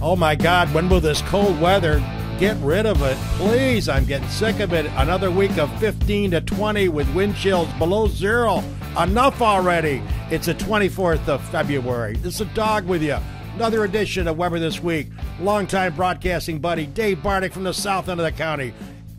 Oh, my God, when will this cold weather get rid of it? Please, I'm getting sick of it. Another week of 15 to 20 with wind chills below zero. Enough already. It's the 24th of February. It's a dog with you. Another edition of Weber This Week. Longtime broadcasting buddy Dave Barnick from the south end of the county.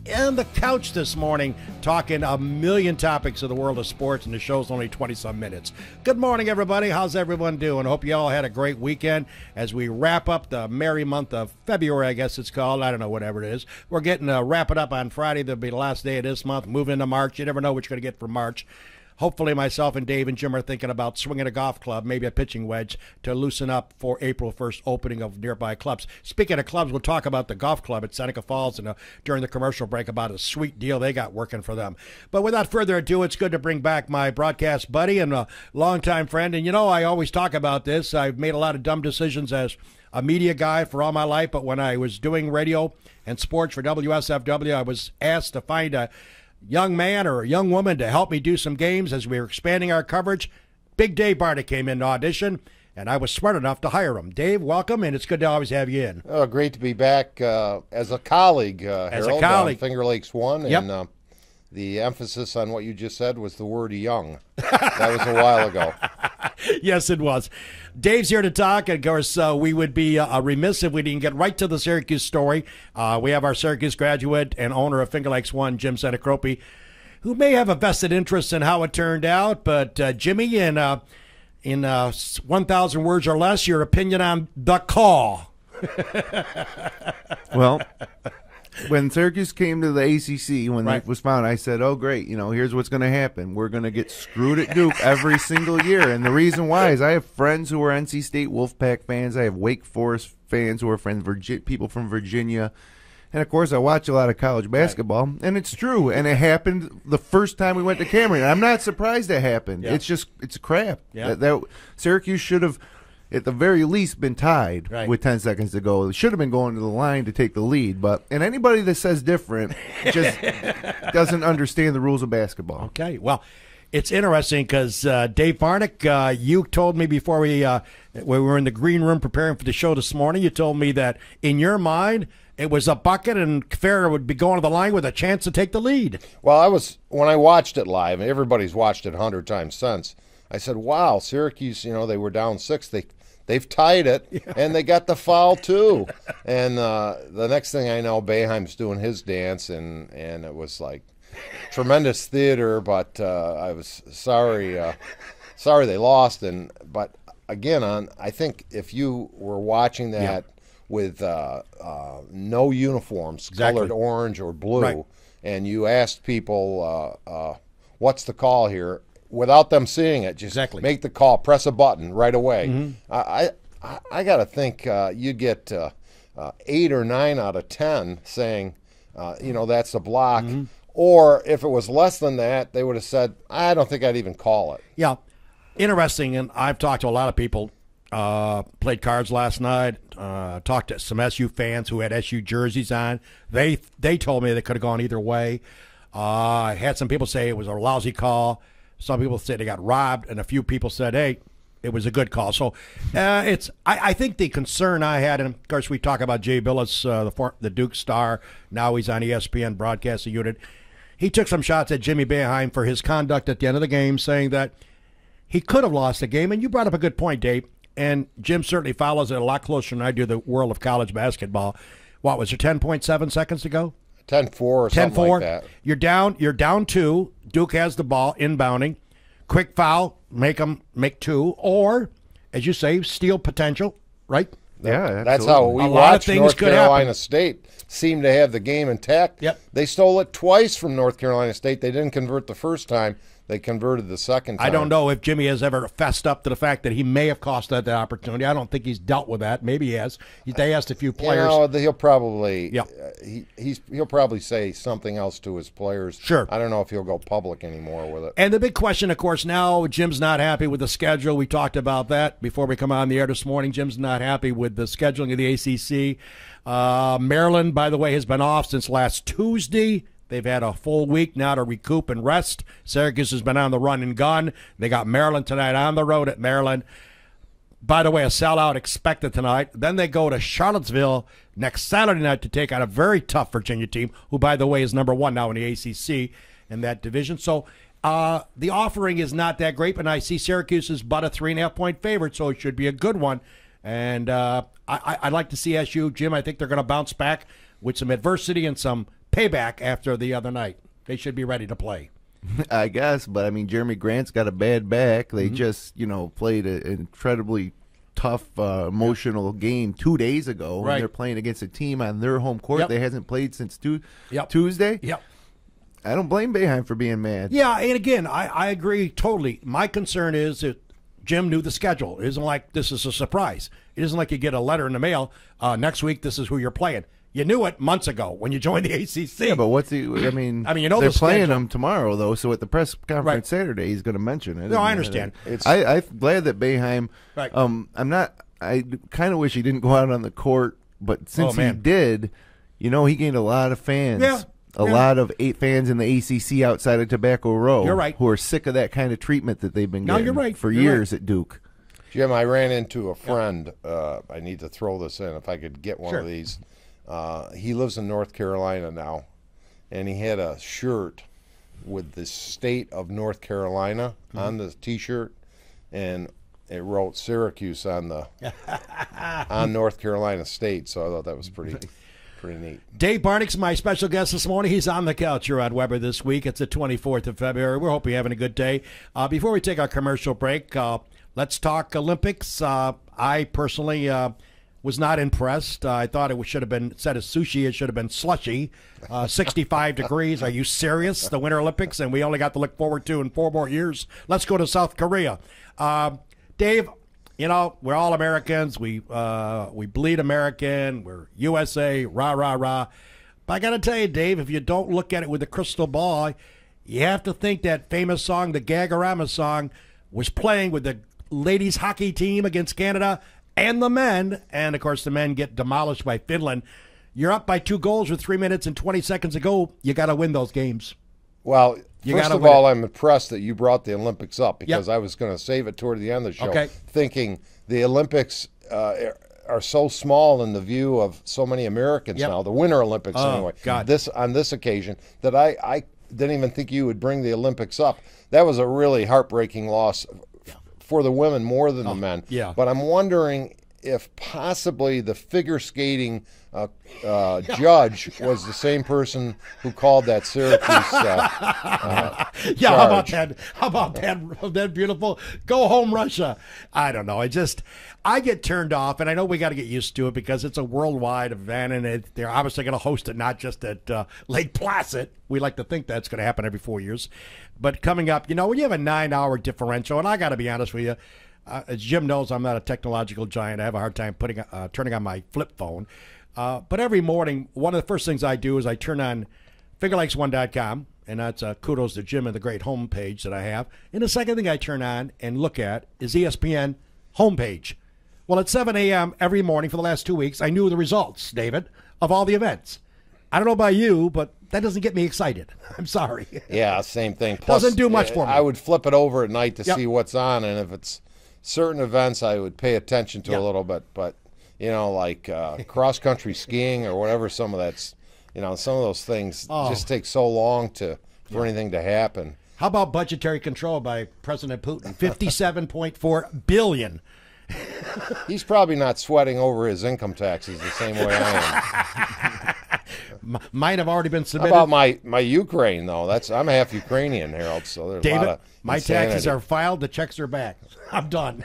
And the couch this morning, talking a million topics of the world of sports, and the show's only 20-some minutes. Good morning, everybody. How's everyone doing? Hope you all had a great weekend as we wrap up the merry month of February, I guess it's called. I don't know, whatever it is. We're getting to wrap it up on Friday. That'll be the last day of this month. Move into March. You never know what you're going to get for March. Hopefully myself and Dave and Jim are thinking about swinging a golf club, maybe a pitching wedge, to loosen up for April 1st opening of nearby clubs. Speaking of clubs, we'll talk about the golf club at Seneca Falls and during the commercial break about a sweet deal they got working for them. But without further ado, it's good to bring back my broadcast buddy and a longtime friend. And, you know, I always talk about this. I've made a lot of dumb decisions as a media guy for all my life, but when I was doing radio and sports for WSFW, I was asked to find a young man or a young woman to help me do some games as we were expanding our coverage. Big Dave Barnick came in to audition, and I was smart enough to hire him. Dave, welcome, and it's good to always have you in. Oh, great to be back as a colleague, as Harold, a colleague. On Finger Lakes 1. Yep. And the emphasis on what you just said was the word young. That was a while ago. Yes, it was. Dave's here to talk. Of course, we would be remiss if we didn't get right to the Syracuse story. We have our Syracuse graduate and owner of Finger Lakes 1, Jim Senecropi, who may have a vested interest in how it turned out. But, Jimmy, in 1,000 words or less, your opinion on the call. Well, when Syracuse came to the ACC, when it was found, I said, oh, great, you know, here's what's going to happen. We're going to get screwed at Duke every single year. And the reason why is I have friends who are NC State Wolfpack fans. I have Wake Forest fans who are friends, people from Virginia. And, of course, I watch a lot of college basketball, and it's true. And it happened the first time we went to Cameron. I'm not surprised it happened. Yeah. It's crap. Yeah. That Syracuse should have, at the very least, been tied with 10 seconds to go. It should have been going to the line to take the lead. And anybody that says different just doesn't understand the rules of basketball. Okay, well, it's interesting because Dave Barnick, you told me before we were in the green room preparing for the show this morning, you told me that in your mind it was a bucket and Farrah would be going to the line with a chance to take the lead. Well, when I watched it live, and everybody's watched it 100 times since, I said, wow, Syracuse, you know, they were down 6. They've tied it, and they got the foul, too. And the next thing I know, Boeheim's doing his dance, and it was like tremendous theater, but I was sorry they lost. But, again, I think if you were watching that with no uniforms, colored orange or blue, and you asked people, what's the call here, without them seeing it, just make the call, press a button right away. Mm-hmm. I got to think you'd get 8 or 9 out of 10 saying, you know, that's a block. Mm-hmm. Or if it was less than that, they would have said, I don't think I'd even call it. Yeah, interesting, and I've talked to a lot of people, played cards last night, talked to some SU fans who had SU jerseys on. They told me they could have gone either way. I had some people say it was a lousy call. Some people said they got robbed, and a few people said, hey, it was a good call. So I think the concern I had, and of course we talk about Jay Billis, the Duke star, now he's on ESPN broadcasting unit. He took some shots at Jimmy Boeheim for his conduct at the end of the game, saying that he could have lost the game. And you brought up a good point, Dave, and Jim certainly follows it a lot closer than I do the world of college basketball. What was there, 10.7 seconds to go? 10-4 or something like that. You're down 2. Duke has the ball inbounding. Quick foul, make them make 2. Or, as you say, steal potential, right? Yeah, that's how we watched North Carolina State seem to have the game intact. Yep. They stole it twice from North Carolina State. They didn't convert the first time. They converted the second time. I don't know if Jimmy has ever fessed up to the fact that he may have cost that the opportunity. I don't think he's dealt with that. Maybe he has. They asked a few players. You know, he'll probably he'll probably say something else to his players. Sure. I don't know if he'll go public anymore with it. And the big question, of course, now Jim's not happy with the schedule. We talked about that before we come on the air this morning. Jim's not happy with the scheduling of the ACC. Maryland, by the way, has been off since last Tuesday. They've had a full week now to recoup and rest. Syracuse has been on the run and gun. They got Maryland tonight on the road at Maryland. By the way, a sellout expected tonight. Then they go to Charlottesville next Saturday night to take on a very tough Virginia team, who, by the way, is number 1 now in the ACC in that division. So the offering is not that great, but I see Syracuse is but a 3.5-point favorite, so it should be a good one. And I'd like to see SU. Jim, I think they're going to bounce back with some adversity and some payback after the other night. They should be ready to play. I guess, but I mean, Jeremy Grant's got a bad back. They just, played an incredibly tough, emotional game 2 days ago. Right. And they're playing against a team on their home court they hasn't played since Tuesday. Yep. I don't blame Boeheim for being mad. Yeah, and again, I agree totally. My concern is that Jim knew the schedule. It isn't like this is a surprise. It isn't like you get a letter in the mail, next week this is who you're playing. You knew it months ago when you joined the ACC. Yeah, but they're playing them tomorrow, though, so at the press conference Saturday, he's going to mention it. No, I understand. I'm glad that Boeheim, right. I kind of wish he didn't go out on the court, but since he did, he gained a lot of fans. Yeah. A lot of fans in the ACC outside of Tobacco Row. You're right. Who are sick of that kind of treatment that they've been getting for years at Duke. Jim, I ran into a friend. I need to throw this in if I could get one of these. He lives in North Carolina now, and he had a shirt with the state of North Carolina on the T-shirt, and it wrote Syracuse on the on North Carolina State. So I thought that was pretty neat. Dave Barnick's my special guest this morning. He's on the couch here on Weber this week. It's the 24th of February. We hope you're having a good day. Before we take our commercial break, let's talk Olympics. I personally was not impressed. I thought it should have been, instead of sushi, it should have been slushy. 65 degrees. Are you serious? The Winter Olympics, and we only got to look forward to in 4 more years. Let's go to South Korea. Dave, we're all Americans. We bleed American. We're USA, rah, rah, rah. But I got to tell you, Dave, if you don't look at it with a crystal ball, you have to think that famous song, the Gagorama song, was playing with the ladies hockey team against Canada and the men. And, of course, the men get demolished by Finland. You're up by 2 goals with 3 minutes and 20 seconds to go. You got to win those games. Well, first of all, I'm impressed that you brought the Olympics up because I was going to save it toward the end of the show, thinking the Olympics are so small in the view of so many Americans now, the Winter Olympics anyway, on this occasion, that I didn't even think you would bring the Olympics up. That was a really heartbreaking loss for the women more than the men. Yeah. But I'm wondering if possibly the figure skating judge was the same person who called that Syracuse charge. How about that beautiful go home Russia? I don't know. I get turned off, and I know we got to get used to it because it's a worldwide event, and they're obviously going to host it not just at Lake Placid. We like to think that's going to happen every 4 years. But coming up, when you have a 9-hour differential, and I got to be honest with you, as Jim knows, I'm not a technological giant. I have a hard time turning on my flip phone. But every morning, one of the first things I do is I turn on FingerLakes1.com, and that's kudos to Jim and the great homepage that I have. And the second thing I turn on and look at is ESPN homepage. Well, at 7 a.m. every morning for the last 2 weeks, I knew the results, David, of all the events. I don't know about you, but that doesn't get me excited. I'm sorry. Yeah, same thing. Plus, doesn't do much for me. I would flip it over at night to see what's on, and if it's certain events I would pay attention to a little bit, but like cross-country skiing or whatever, some of that's, some of those things just take so long for anything to happen. How about budgetary control by President Putin? $57.4 billion. He's probably not sweating over his income taxes the same way I am. Mine have already been submitted. How about my Ukraine, though? I'm half Ukrainian, Harold, so there's David, a lot of my insanity. taxes are filed. The checks are back. I'm done.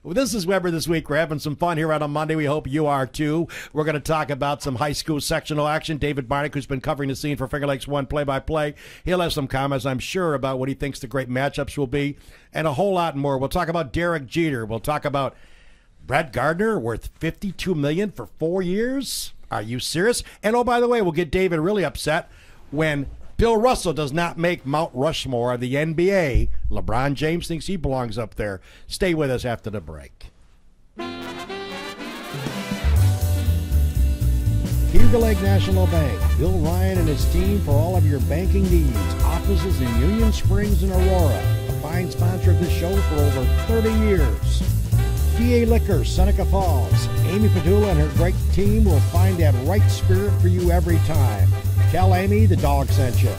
Well, this is Weber This Week. We're having some fun here on a Monday. We hope you are, too. We're going to talk about some high school sectional action. David Barnick, who's been covering the scene for Finger Lakes 1 play-by-play, he'll have some comments, I'm sure, about what he thinks the great matchups will be, and a whole lot more. We'll talk about Derek Jeter. We'll talk about Brett Gardner, worth $52 million for 4 years. Are you serious? And, oh, by the way, we'll get David really upset when Bill Russell does not make Mount Rushmore of the NBA. LeBron James thinks he belongs up there. Stay with us after the break. Beaver Lake National Bank. Bill Ryan and his team for all of your banking needs. Offices in Union Springs and Aurora. A fine sponsor of this show for over 30 years. DA Liquors, Seneca Falls. Amy Padula and her great team will find that right spirit for you every time. Tell Amy the dog sent you.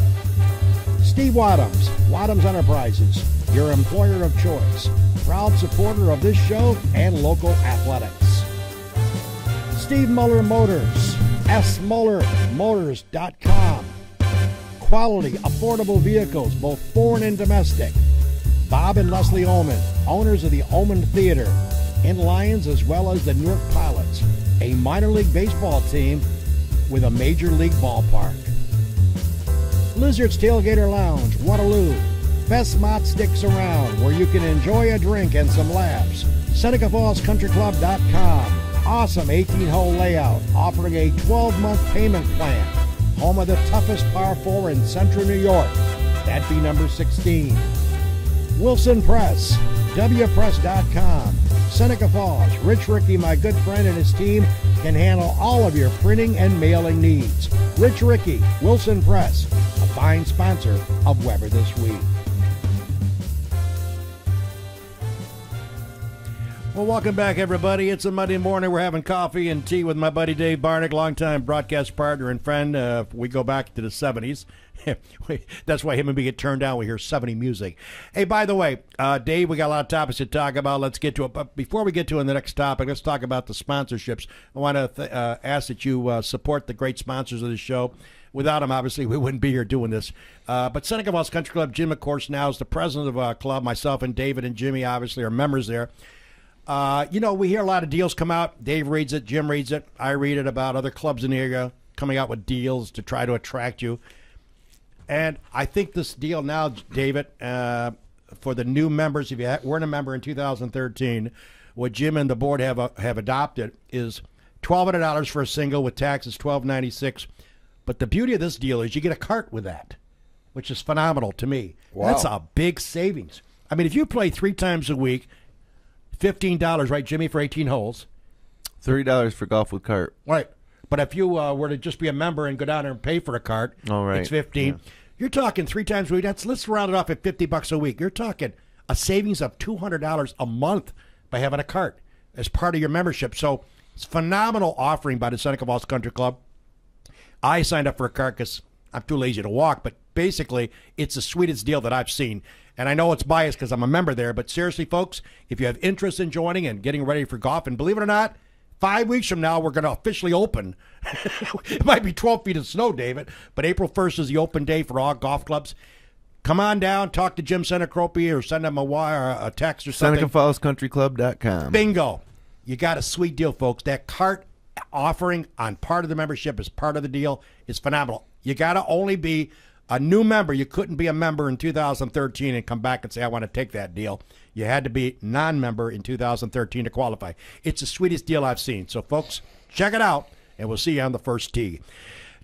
Steve Wadhams, Wadhams Enterprises, your employer of choice. Proud supporter of this show and local athletics. Steve Muller Motors, smullermotors.com. Quality, affordable vehicles, both foreign and domestic. Bob and Leslie Oman, owners of the Oman Theater in Lyons, as well as the Newark Pilots, a minor league baseball team with a major league ballpark. Lizard's Tailgater Lounge, Waterloo. Best mott sticks around, where you can enjoy a drink and some laughs. SenecaFallsCountryClub.com. Awesome 18-hole layout, offering a 12-month payment plan. Home of the toughest par 4 in central New York. That'd be number 16. Wilson Press, wpress.com. Seneca Falls, Rich Ricky, my good friend, and his team can handle all of your printing and mailing needs. Rich Ricky, Wilson Press, a fine sponsor of Weber This Week. Well, welcome back, everybody. It's a Monday morning. We're having coffee and tea with my buddy Dave Barnick, longtime broadcast partner and friend. We go back to the 70s. That's why him and me get turned down. We hear 70 music. Hey, by the way, Dave, we got a lot of topics to talk about. Let's get to it. But before we get to the next topic, let's talk about the sponsorships. I want to ask that you support the great sponsors of the show. Without them, obviously, we wouldn't be here doing this. But Seneca Falls Country Club, Jim, of course, now is the president of our club. Myself and David and Jimmy, obviously, are members there. We hear a lot of deals come out. Dave reads it. Jim reads it. I read it about other clubs in the area coming out with deals to try to attract you. And I think this deal now, David, for the new members, if you weren't a member in 2013, what Jim and the board have adopted is $1,200 for a single with taxes, $1,296. But the beauty of this deal is you get a cart with that, which is phenomenal to me. Wow. That's a big savings. I mean, if you play 3 times a week, $15, right, Jimmy, for 18 holes. $30 for golf with cart. Right. But if you were to just be a member and go down there and pay for a cart, it's $15. Yeah. You're talking 3 times a week. Let's round it off at $50 a week. You're talking a savings of $200 a month by having a cart as part of your membership. So it's a phenomenal offering by the Seneca Falls Country Club. I signed up for a cart because I'm too lazy to walk, but basically it's the sweetest deal that I've seen. And I know it's biased because I'm a member there, but seriously, folks, if you have interest in joining and getting ready for golf, and believe it or not, 5 weeks from now, we're going to officially open. It might be 12 feet of snow, David, but April 1st is the open day for all golf clubs. Come on down, talk to Jim Senecropi or send him a wire, a text or something. SenecaFallsCountryClub.com. Bingo. You got a sweet deal, folks. That cart offering on part of the membership as part of the deal is phenomenal. You got to only be a new member. You couldn't be a member in 2013 and come back and say, I want to take that deal. You had to be non-member in 2013 to qualify. It's the sweetest deal I've seen. So, folks, check it out, and we'll see you on the first tee.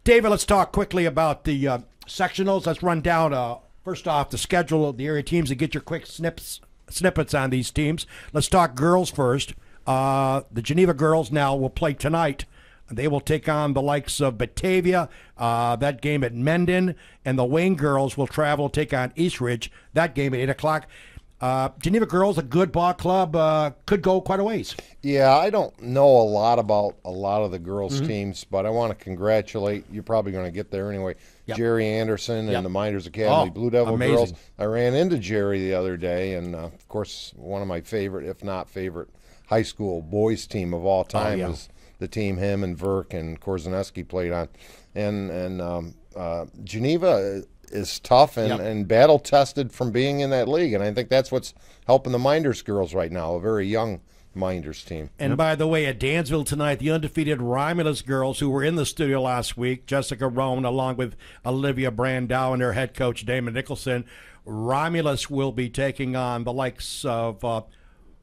David, let's talk quickly about the sectionals. Let's run down, first off, the schedule of the area teams and get your quick snippets on these teams. Let's talk girls first. The Geneva girls now will play tonight. They will take on the likes of Batavia, that game at Mendon, and the Wayne girls will travel, take on Eastridge, that game at 8 o'clock. Geneva girls, a good ball club, could go quite a ways. Yeah, I don't know a lot about a lot of the girls' teams, but I want to congratulate, you're probably going to get there anyway, Jerry Anderson and the Miners Academy Blue Devil girls. I ran into Jerry the other day, and, of course, one of my favorite, if not favorite, high school boys team of all time is the team him and Verk and Korzaneski played on. And Geneva is tough and battle-tested from being in that league, and I think that's what's helping the Minders girls right now, a very young Minders team. And by the way, at Dansville tonight, the undefeated Romulus girls who were in the studio last week, Jessica Roan along with Olivia Brandow and their head coach Damon Nicholson, Romulus will be taking on the likes of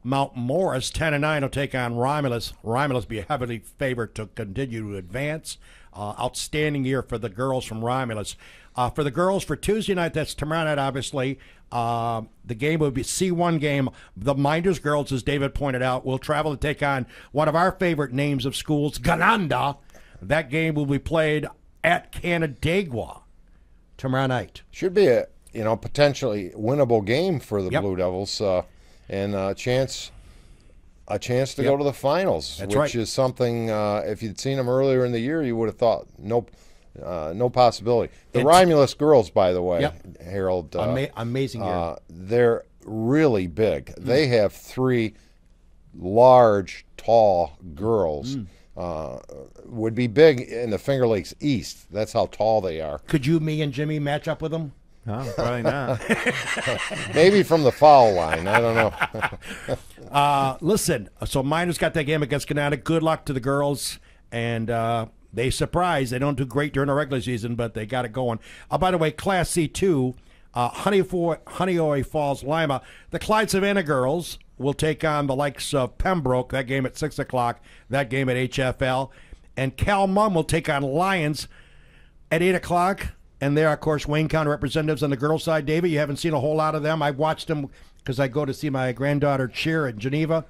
Mount Morris. 10-9 will take on Romulus. Romulus be heavily favored to continue to advance. Outstanding year for the girls from Romulus. For the girls for Tuesday night, that's tomorrow night, obviously. The game will be C1 game. The Minders girls, as David pointed out, will travel to take on one of our favorite names of schools, Gananda. That game will be played at Canandaigua tomorrow night. Should be a potentially winnable game for the Blue Devils, and a chance a chance to go to the finals, which is something, if you'd seen them earlier in the year, you would have thought, nope. No possibility. The Romulus girls, by the way, Harold. Amazing year. They're really big. They have 3 large, tall girls. Would be big in the Finger Lakes East. That's how tall they are. Could you, me, and Jimmy match up with them? No, probably not. Maybe from the foul line. I don't know. Listen, so Miners got that game against Canada. Good luck to the girls. And they surprised. They don't do great during the regular season, but they got it going. By the way, Class C2, Honeoye Falls, Lima. The Clyde Savannah girls will take on the likes of Pembroke, that game at 6 o'clock, that game at HFL. And Cal Mum will take on Lions at 8 o'clock. And they're, of course, Wayne County representatives on the girls' side. David, you haven't seen a whole lot of them. I've watched them because I go to see my granddaughter cheer in Geneva.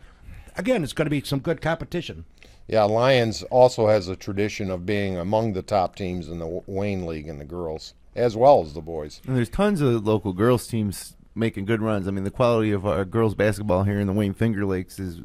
Again, it's going to be some good competition. Yeah, Lions also has a tradition of being among the top teams in the Wayne League in the girls, as well as the boys. And there's tons of local girls teams making good runs. I mean, the quality of our girls basketball here in the Wayne Finger Lakes is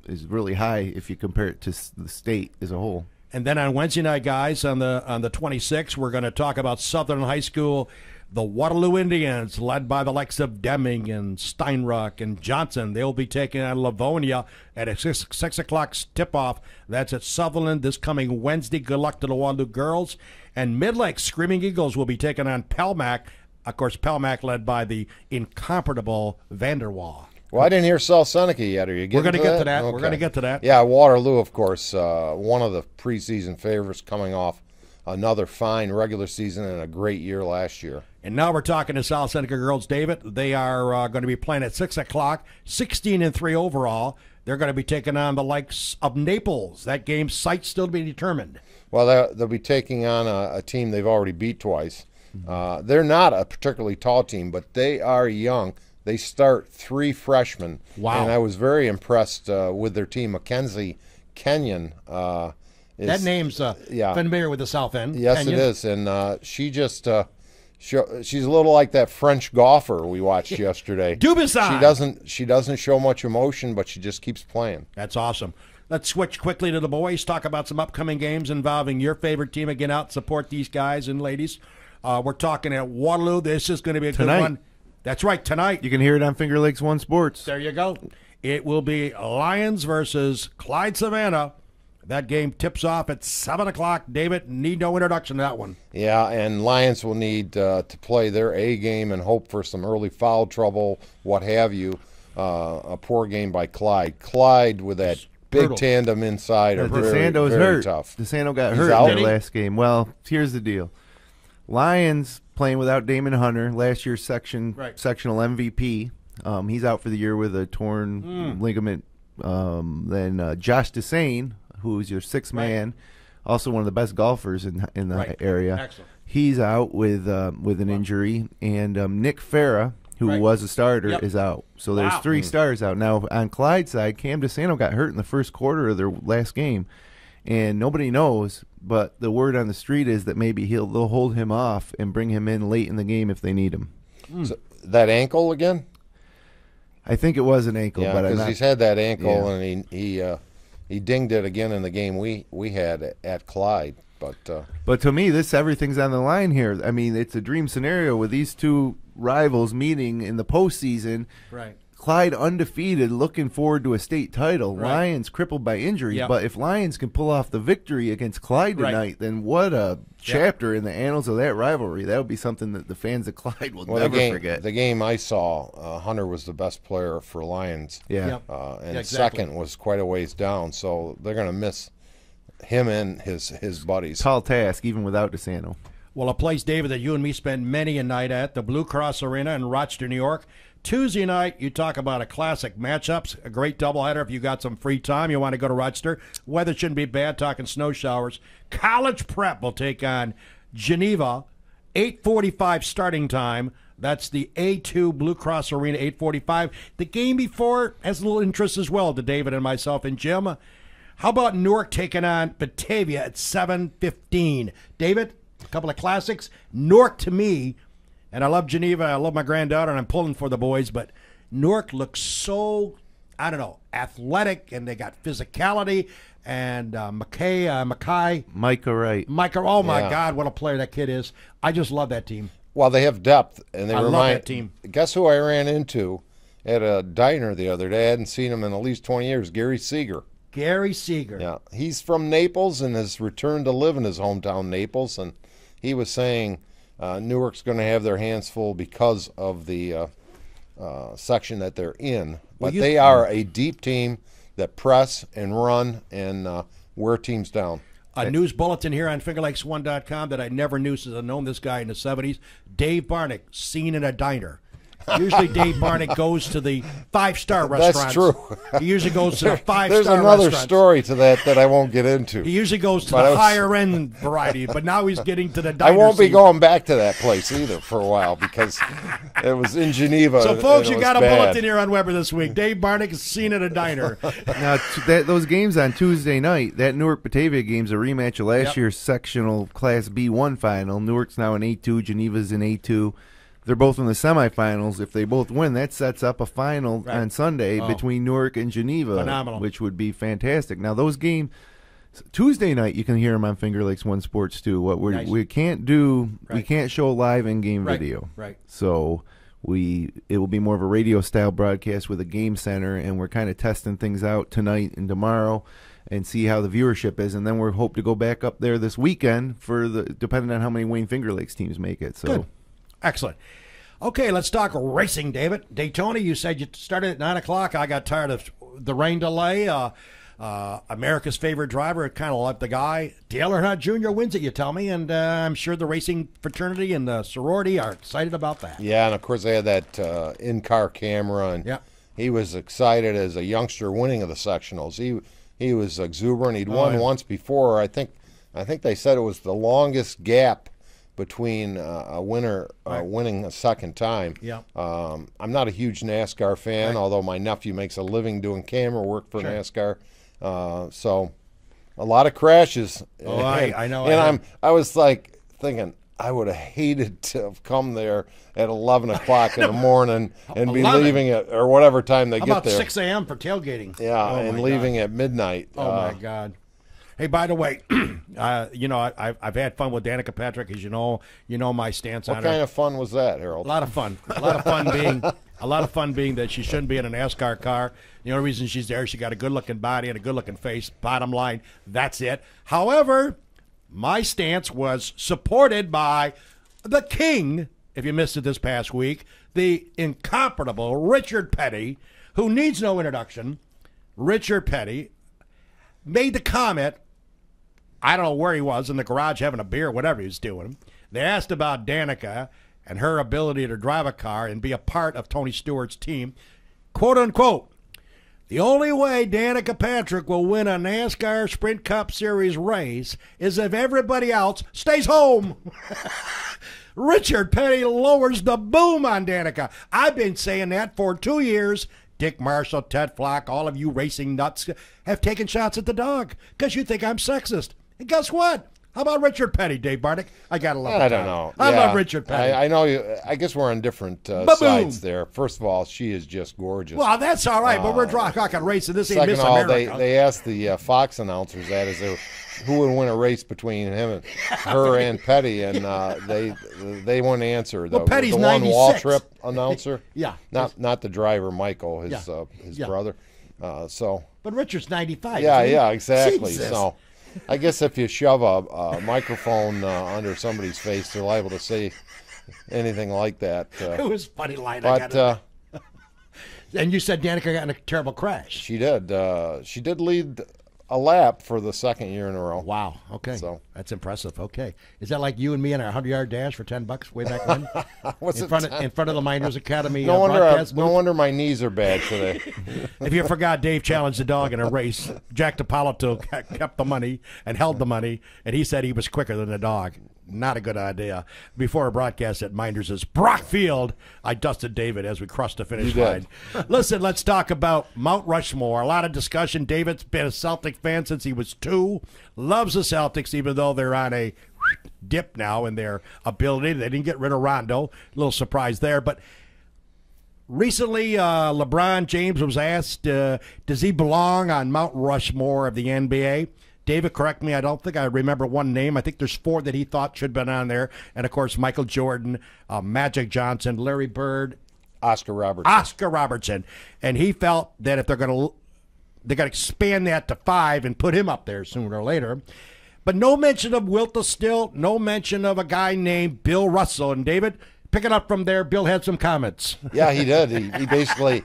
really high if you compare it to the state as a whole. And then on Wednesday night, guys, on the 26th, we're going to talk about Southern High School. The Waterloo Indians, led by the likes of Deming and Steinruck and Johnson, they'll be taking on Livonia at a 6 o'clock tip-off. That's at Sutherland this coming Wednesday. Good luck to the Waterloo girls. And Midlake Screaming Eagles will be taking on Pelmac. Of course, Pelmac led by the incomparable Vanderwall. Well, I didn't hear South Seneca yet. Are you getting We're going to get to that. Okay. We're going to get to that. Yeah, Waterloo, of course, one of the preseason favorites coming off another fine regular season and a great year last year. And now we're talking to South Seneca girls, David. They are going to be playing at 6 o'clock, 16-3 overall. They're going to be taking on the likes of Naples. That game's site still to be determined. Well, they'll be taking on a team they've already beat twice. They're not a particularly tall team, but they are young. They start 3 freshmen. Wow. And I was very impressed with their team. Mackenzie Kenyon. That name's familiar with the South End. Yes, Kenyon. it is. And she just she's a little like that French golfer we watched yesterday. Dubuisson. She doesn't show much emotion, but she just keeps playing. That's awesome. Let's switch quickly to the boys, talk about some upcoming games involving your favorite team. Again, out support these guys and ladies. We're talking at Waterloo. This is going to be a good one. That's right, tonight. You can hear it on Finger Lakes One Sports. There you go. It will be Lions versus Clyde Savannah. That game tips off at 7 o'clock. David, need no introduction to that one. Yeah, and Lions will need to play their A game and hope for some early foul trouble, what have you. A poor game by Clyde. Clyde with that big tandem inside are very hurt. Tough. DeSanto got hurt in their last game. Well, here's the deal. Lions playing without Damon Hunter, last year's sectional MVP. He's out for the year with a torn ligament. Then Josh Desane, who's your sixth man, also one of the best golfers in the area. Excellent. He's out with an injury, and Nick Farah, who was a starter, is out. So there's 3 stars out now. On Clyde's side, Cam DeSanto got hurt in the first quarter of their last game, and nobody knows. But the word on the street is that maybe they'll hold him off and bring him in late in the game if they need him. So that ankle again? I think it was an ankle, but because he's had that ankle and he dinged it again in the game we had at Clyde. But to me, everything's on the line here. I mean, it's a dream scenario with these two rivals meeting in the postseason. Right. Clyde undefeated, looking forward to a state title. Right. Lions crippled by injuries, but if Lions can pull off the victory against Clyde tonight, then what a chapter in the annals of that rivalry. That would be something that the fans of Clyde will never forget. The game I saw, Hunter was the best player for Lions. Yeah. And second was quite a ways down, so they're going to miss him and his buddies. Tall task, even without DeSanto. Well, a place, David, that you and me spend many a night at, the Blue Cross Arena in Rochester, New York. Tuesday night, you talk about a classic matchups, a great doubleheader if you got some free time. You want to go to Rochester. Weather shouldn't be bad, talking snow showers. College Prep will take on Geneva, 8:45 starting time. That's the A2 Blue Cross Arena, 8:45. The game before has a little interest as well to David and myself and Jim. How about Newark taking on Batavia at 7:15? David, a couple of classics. Newark, to me, and I love Geneva, I love my granddaughter, and I'm pulling for the boys, but Newark looks so, I don't know, athletic, and they got physicality. And Micah Wright. Oh, my God, what a player that kid is. I just love that team. Well, they have depth, and they I love that team. Guess who I ran into at a diner the other day? I hadn't seen him in at least 20 years. Gary Seeger. Gary Seeger. Yeah, he's from Naples and has returned to live in his hometown, Naples. And he was saying Newark's going to have their hands full because of the section that they're in. But they are a deep team that press and run and wear teams down. A news bulletin here on FingerLakes1.com that I never knew since I've known this guy in the 70s. Dave Barnick, seen in a diner. Usually Dave Barnick goes to the five-star restaurants. That's true. He usually goes to the five-star There's restaurants. another story to that I won't get into. He usually goes to the higher-end variety, but now he's getting to the diner I won't be scene. going back to that place either for a while because it was in Geneva. So, folks, you got a bad. bulletin here on Weber this week. Dave Barnick is seen at a diner. Now, those games on Tuesday night, that Newark-Batavia game's a rematch of last year's sectional Class B1 final. Newark's now in A2, Geneva's in A2. They're both in the semifinals. If they both win, that sets up a final on Sunday between Newark and Geneva, Phenomenal. which would be fantastic. Now, those games, Tuesday night, you can hear them on Finger Lakes One Sports too. What we can't do, we can't show live in-game video. Right. So it will be more of a radio style broadcast with a game center, and we're kind of testing things out tonight and tomorrow and see how the viewership is, and then we hope to go back up there this weekend for depending on how many Wayne Finger Lakes teams make it. So. Good. Excellent. Okay, let's talk racing, David. Daytona, you said you started at 9 o'clock. I got tired of the rain delay. America's favorite driver, kind of like the guy. Dale Earnhardt Jr. wins it, you tell me, and I'm sure the racing fraternity and the sorority are excited about that. Yeah, and of course they had that in-car camera, and he was excited as a youngster winning of the sectionals. He was exuberant. He'd won once before. I think they said it was the longest gap between a winner winning a second time. Yeah. I'm not a huge NASCAR fan, although my nephew makes a living doing camera work for NASCAR. So a lot of crashes. Oh, I know. And I was like thinking, I would have hated to have come there at 11 o'clock in the morning and be leaving at, or whatever time they get there. About 6 a.m. for tailgating. Yeah, and leaving at midnight. Oh, my God. Hey, by the way, I've had fun with Danica Patrick, as you know my stance on her. What kind of fun was that, Harold? A lot of fun. A lot of fun being that she shouldn't be in a NASCAR car. The only reason she's there, she got a good-looking body and a good-looking face. Bottom line, that's it. However, my stance was supported by the king, if you missed it this past week, the incomparable Richard Petty, who needs no introduction. Richard Petty made the comment, I don't know where he was, in the garage having a beer, whatever he was doing. They asked about Danica and her ability to drive a car and be a part of Tony Stewart's team. Quote, unquote, the only way Danica Patrick will win a NASCAR Sprint Cup Series race is if everybody else stays home. Richard Petty lowers the boom on Danica. I've been saying that for 2 years. Dick Marshall, Ted Flock, all of you racing nuts have taken shots at the dog because you think I'm sexist. And guess what? How about Richard Petty, Dave Barnick? I got to love I don't know. I love Richard Petty. I know you. I guess we're on different sides there. First of all, she is just gorgeous. Well, that's all right, but we're talking racing. This ain't Second Miss of all, America. they asked the Fox announcers that as who would win a race between her and Petty, and they wouldn't answer. Well, Petty's the one 96. wall trip announcer. Yeah. Not the driver, Michael, his brother. But Richard's 95. Yeah, exactly. Jesus. So I guess if you shove a microphone under somebody's face, they're liable to say anything like that. It was a funny line. But and you said Danica got in a terrible crash. she did. She did lead a lap for the second year in a row. Wow. Okay. So that's impressive. Okay. Is that like you and me in our 100-yard dash for $10 way back when? in front of the Miners Academy? No wonder my knees are bad today. If you forgot, Dave challenged the dog in a race. Jack DiPaolo kept the money and held the money, and he said he was quicker than the dog. Not a good idea. Before a broadcast at Minders' Brock Field, I dusted David as we crossed the finish line. Listen, let's talk about Mount Rushmore. A lot of discussion. David's been a Celtic fan since he was 2. Loves the Celtics, even though they're on a dip now in their ability. They didn't get rid of Rondo. A little surprise there. But Recently, LeBron James was asked, does he belong on Mount Rushmore of the NBA? David, correct me, I don't think I remember one name. I think there's 4 that he thought should have been on there. And, of course, Michael Jordan, Magic Johnson, Larry Bird. Oscar Robertson. And he felt that if they're going to expand that to 5 and put him up there sooner or later. But no mention of Wilt Still, no mention of a guy named Bill Russell. And, David, picking up from there, Bill had some comments. Yeah, he did. He basically,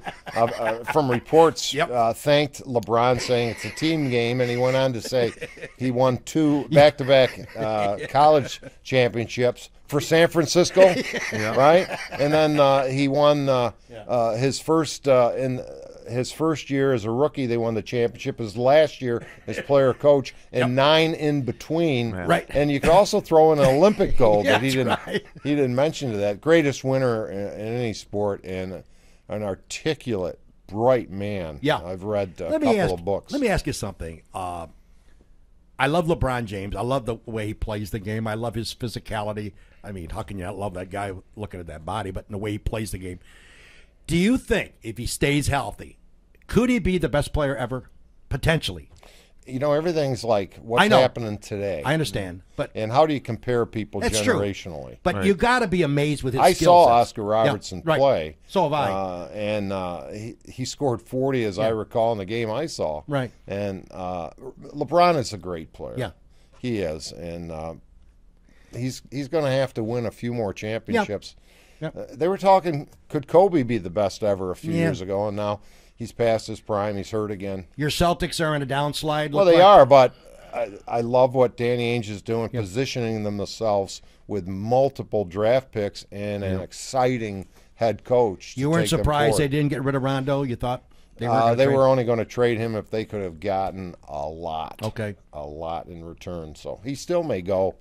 from reports, Yep. Thanked LeBron, saying it's a team game, and he went on to say he won 2 back-to-back college championships for San Francisco, right? And then he won his first in his first year as a rookie. They won the championship. His last year as player-coach, and 9 in between. Right. And you could also throw in an Olympic gold Yeah, that he didn't mention to that. Greatest winner in any sport, and an articulate, bright man. Yeah. I've read a couple of books. Let me ask you something. I love LeBron James. I love the way he plays the game. I love his physicality. I mean, how can you not love that guy looking at that body, but in the way he plays the game? Do you think if he stays healthy, could he be the best player ever? Potentially. You know, everything's like what's I know. happening today. I understand. But And how do you compare people That's generationally? true. But you got to be amazed with his I skill saw sets. Oscar Robertson Yeah, right. play. So have I. And he scored 40, as I recall, in the game I saw. Right. And LeBron is a great player. Yeah. He is. And he's going to have to win a few more championships. Yeah. They were talking, could Kobe be the best ever a few Yeah. years ago? And now he's past his prime. He's hurt again. Your Celtics are in a downslide. Well, they are, but I love what Danny Ainge is doing, positioning themselves with multiple draft picks and an exciting head coach. You weren't surprised they didn't get rid of Rondo? You thought they were only going to trade him if they could have gotten a lot. Okay. A lot in return. So he still may go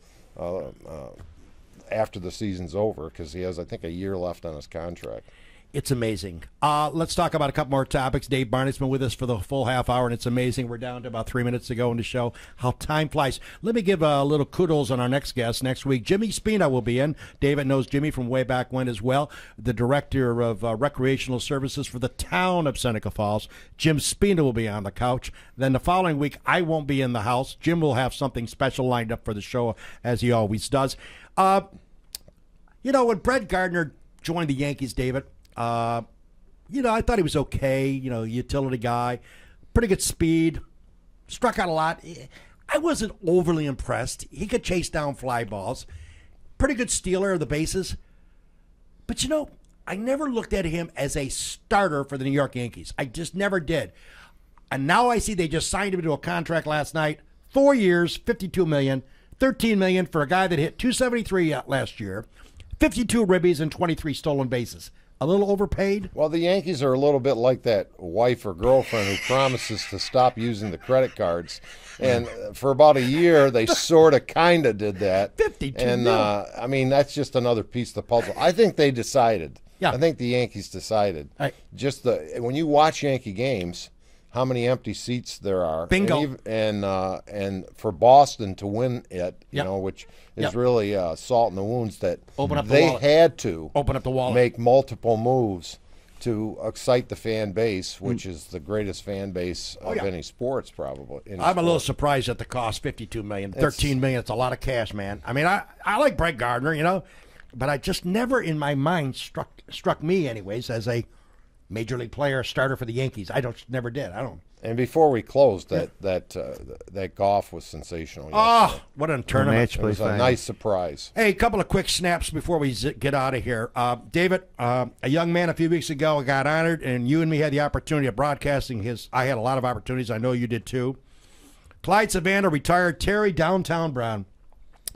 after the season's over because he has, I think, a year left on his contract. It's amazing. Let's talk about a couple more topics. Dave Barnick's been with us for the full half hour, and it's amazing. We're down to about 3 minutes to go in the show. How time flies. Let me give a little kudos on our next guest next week. Jimmy Spina will be in. David knows Jimmy from way back when as well. The Director of Recreational Services for the town of Seneca Falls. Jim Spina will be on the couch. Then the following week, I won't be in the house. Jim will have something special lined up for the show, as he always does. You know, when Brett Gardner joined the Yankees, David, you know, I thought he was okay, you know, utility guy, pretty good speed, struck out a lot. I wasn't overly impressed. He could chase down fly balls, pretty good stealer of the bases. But, you know, I never looked at him as a starter for the New York Yankees. I just never did. And now I see they just signed him to a contract last night, 4 years, $52 million, $13 million for a guy that hit .273 last year, 52 ribbies and 23 stolen bases. A little overpaid? Well, the Yankees are a little bit like that wife or girlfriend who promises to stop using the credit cards. And for about a year, they sort of kind of did that. 52 And, million. I mean, that's just another piece of the puzzle. I think they decided. Yeah. I think the Yankees decided. Right. Just when you watch Yankee games, how many empty seats there are. Bingo. And for Boston to win it, you Yep. know, which is Yep. really salt in the wounds, that Open up the they wallet. had to Open up the wallet. make multiple moves to excite the fan base, which is the greatest fan base of yeah. any sports, probably. I'm a little surprised at the cost, $52 million. $13 million, it's a lot of cash, man. I mean, I like Brett Gardner, you know, but I just never in my mind struck me, anyways, as a major league player, starter for the Yankees. Never did. I don't. And before we closed, that golf was sensational. Oh, what a tournament. match It play was a final. nice surprise. Hey, a couple of quick snaps before we get out of here. David, a young man a few weeks ago got honored, and you and me had the opportunity of broadcasting his. I had a lot of opportunities. I know you did too. Clyde Savannah retired Terry Downtown Brown.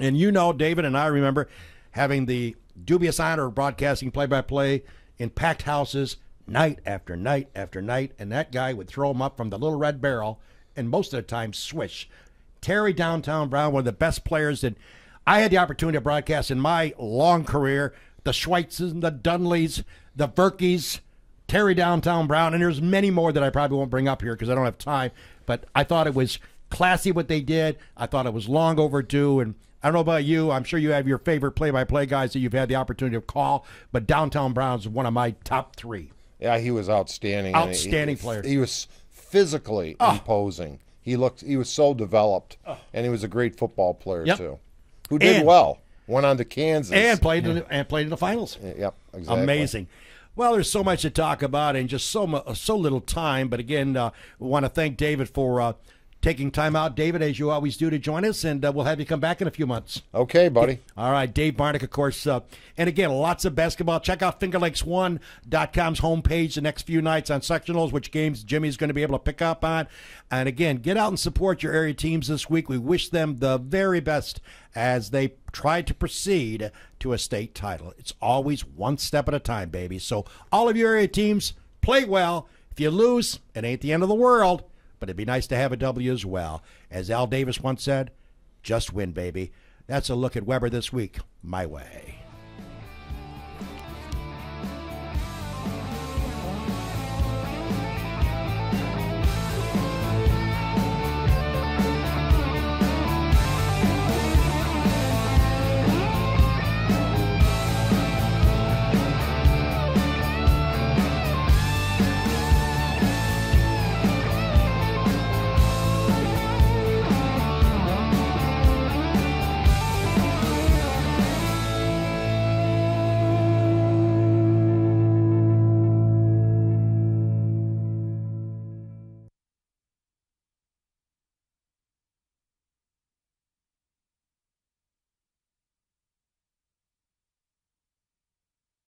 And you know, David and I remember having the dubious honor of broadcasting play-by-play in packed houses night after night after night, and that guy would throw him up from the little red barrel, and most of the time swish. Terry Downtown Brown, one of the best players that I had the opportunity to broadcast in my long career. The Schweitzes, the Dunleys, the Verkeys, Terry Downtown Brown, and there's many more that I probably won't bring up here because I don't have time, but I thought it was classy what they did. I thought it was long overdue, and I don't know about you. I'm sure you have your favorite play-by-play guys that you've had the opportunity to call, but Downtown Browns is one of my top 3. Yeah, he was outstanding. Outstanding player. He was physically imposing. He was so developed, and he was a great football player too, who did well. Went on to Kansas and played in the finals. Yep, exactly. Amazing. Well, there's so much to talk about and just so little time. But again, we want to thank David for taking time out, David, as you always do, to join us, and we'll have you come back in a few months. Okay, buddy. All right, Dave Barnick, of course. And again, lots of basketball. Check out FingerLakes1.com's homepage the next few nights on sectionals, which games Jimmy's going to be able to pick up on. And again, get out and support your area teams this week. We wish them the very best as they try to proceed to a state title. It's always one step at a time, baby. So all of your area teams, play well. If you lose, it ain't the end of the world. But it'd be nice to have a W as well. As Al Davis once said, just win, baby. That's a look at Weber this week, my way.